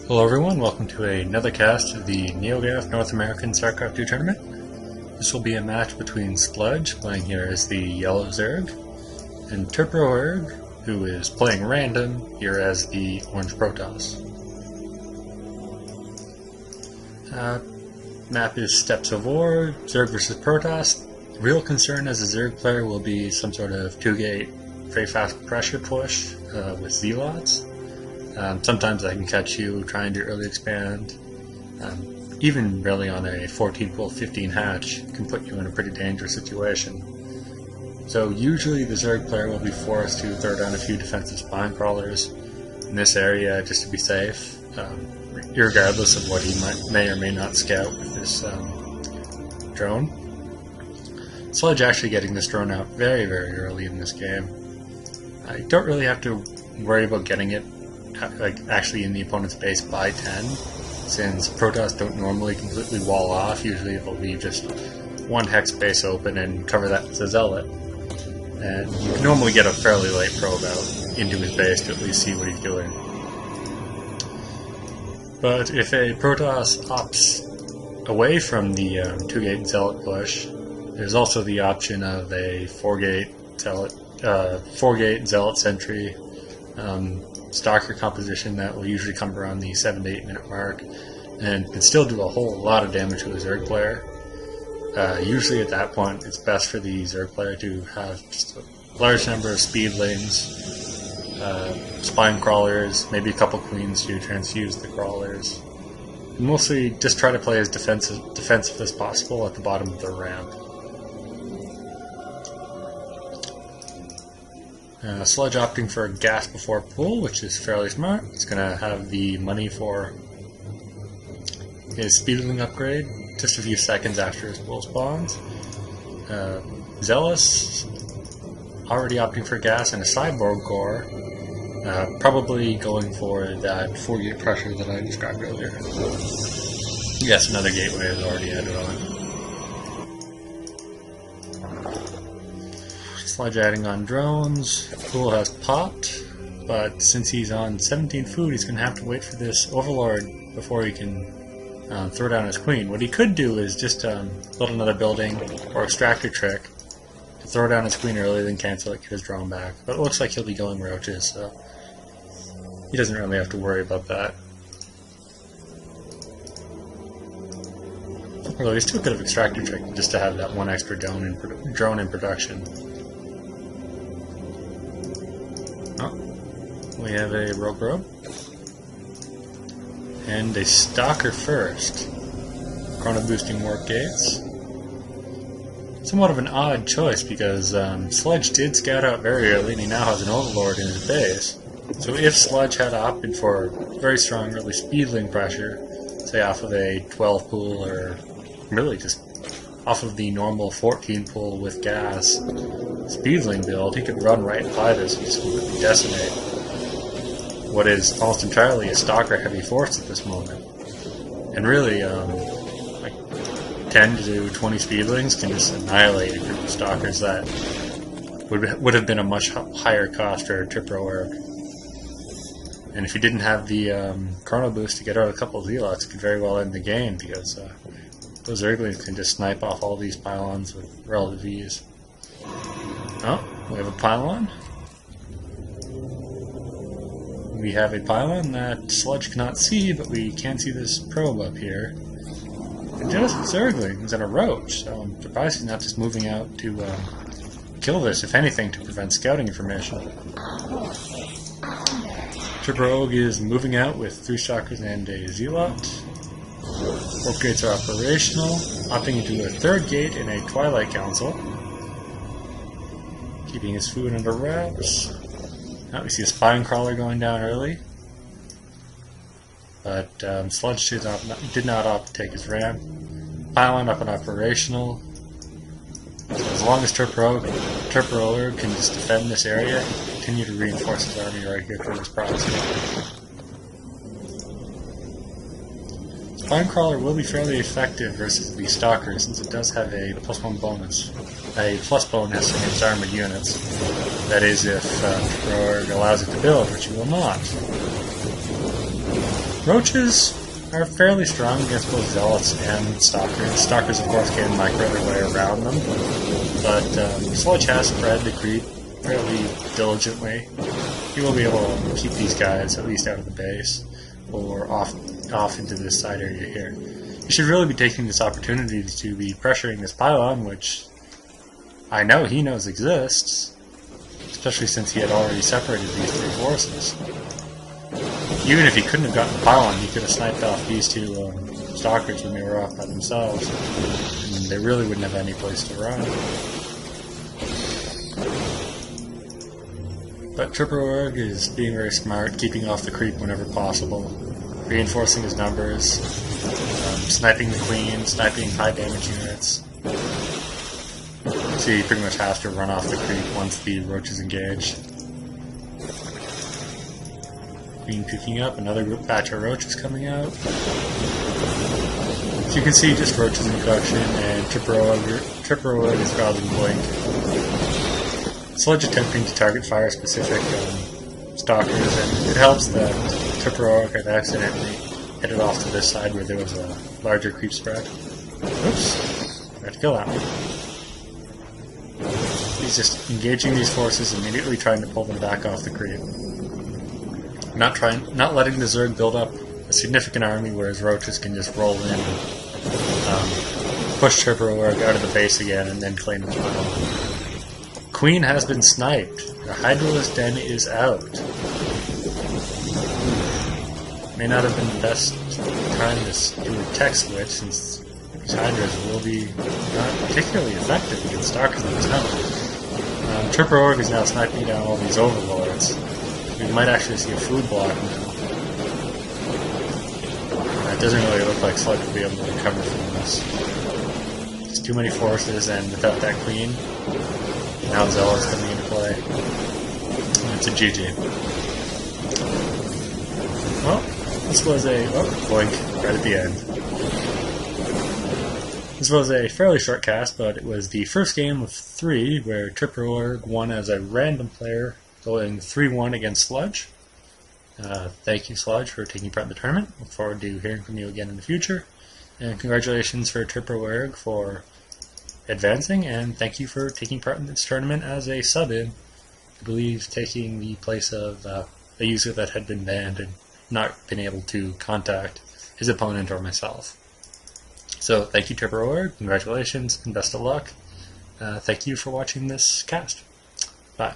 Hello everyone, welcome to another cast of the neogaf North American StarCraft 2 tournament. This will be a match between Sludge, playing here as the yellow Zerg, and Terproerg, who is playing random, here as the orange Protoss. Map is Steppes of War, Zerg versus Protoss. The real concern as a Zerg player will be some sort of 2-gate very fast pressure push with Zealots. Sometimes I can catch you trying to early expand. Even really on a 14 pool 15 hatch can put you in a pretty dangerous situation. So usually the Zerg player will be forced to throw down a few defensive spine crawlers in this area just to be safe, regardless of what he may or may not scout with this drone. Sludge actually getting this drone out very, very early in this game. I don't really have to worry about getting it actually in the opponent's base by 10, since Protoss don't normally completely wall off. Usually they'll leave just one hex base open and cover that with a Zealot. And you can normally get a fairly late probe out into his base to at least see what he's doing. But if a Protoss opts away from the 2-gate Zealot push, there's also the option of a 4-gate Zealot sentry stalker composition that will usually come around the 7 to 8 minute mark and can still do a whole lot of damage to a Zerg player. Usually at that point it's best for the Zerg player to have just a large number of speedlings, spine crawlers, maybe a couple queens to transfuse the crawlers. And mostly just try to play as defensive as possible at the bottom of the ramp. Sludge opting for a gas before pull, which is fairly smart. He's going to have the money for his speedling upgrade just a few seconds after his pull spawns. Zealous already opting for gas and a cyborg core, probably going for that 4-gate pressure that I described earlier. Yes, another gateway is already added on. Sludge adding on drones. Pool has popped, but since he's on 17 food, he's going to have to wait for this Overlord before he can throw down his queen. What he could do is just build another building or extractor trick to throw down his queen early, then cancel it, get his drone back. But it looks like he'll be going roaches, so he doesn't really have to worry about that. Although he still could have extractor trick just to have that one extra drone in production. Oh, we have a rogue and a stalker first. Chrono boosting warp gates. Somewhat of an odd choice because Sludge did scout out very early and he now has an Overlord in his base. So if Sludge had opted for very strong early speedling pressure, say off of a 12 pool or really just off of the normal 14 pool with gas speedling build, he could run right by this and just completely decimate what is almost entirely a stalker heavy force at this moment. And really, like 10 to 20 speedlings can just annihilate a group of stalkers that would have been a much higher cost for Terproerg. And if he didn't have the chrono boost to get out a couple of Zealots, it could very well end the game because those Zerglings can just snipe off all these pylons with relative ease. Oh, we have a pylon. We have a pylon that Sludge cannot see, but we can see this probe up here. And just Zerglings and a roach, so I'm surprised he's not just moving out to kill this, if anything, to prevent scouting information. Terproerg is moving out with 3 stalkers and a Zealot. Warp gates are operational, opting into a 3rd gate in a Twilight Council. Keeping his food under wraps. Now we see a spine crawler going down early. But Sludge did not opt to take his ramp. Pylon up and operational. So as long as Terproerg can just defend this area, continue to reinforce his army right here through this process. Spinecrawler will be fairly effective versus the Stalker since it does have a +1 bonus. A plus bonus against armored units. That is if Terproerg allows it to build, which it will not. Roaches are fairly strong against both zealots and stalkers. Stalkers, of course, can micro their way around them, but Sludge has spread the creep fairly diligently. He will be able to keep these guys at least out of the base or off into this side area here. You should really be taking this opportunity to be pressuring this pylon, which I know he knows exists, especially since he had already separated these three forces. Even if he couldn't have gotten the pylon, he could have sniped off these two stalkers when they were off by themselves, and they really wouldn't have any place to run. But Terproerg is being very smart, keeping off the creep whenever possible, reinforcing his numbers, sniping the queen, sniping high damage units. So he pretty much has to run off the creep once the roach is engaged. Queen picking up, another batch of roaches coming out. So you can see just roaches in production, and Terproerg is grabbing Blink. Sludge attempting to target fire-specific stalkers, and it helps that Terproerg had accidentally headed off to this side where there was a larger creep spread. Oops, I had to kill that one. He's just engaging these forces, immediately trying to pull them back off the creep. Not letting the Zerg build up a significant army where his roaches can just roll in and push Terproerg out of the base again and then claim his battle. Queen has been sniped. The Hydralisk Den is out. May not have been the best time to do a tech switch, since these Hydras will be not particularly effective against Stalkers in this town. Terproerg is now sniping down all these overlords. We might actually see a food block now. It doesn't really look like Sludge will be able to recover from this. Just too many forces, and without that queen, now Zealot's coming into play. And it's a GG. Well, this was a... oh, blink, right at the end. This was a fairly short cast, but it was the first game of 3 where Terproerg won as a random player, going 3-1 against Sludge. Thank you, Sludge, for taking part in the tournament. Look forward to hearing from you again in the future. And congratulations for Terproerg for advancing, and thank you for taking part in this tournament as a sub-in. I believe taking the place of a user that had been banned and not been able to contact his opponent or myself. So thank you, Terproerg, congratulations, and best of luck. Thank you for watching this cast. Bye.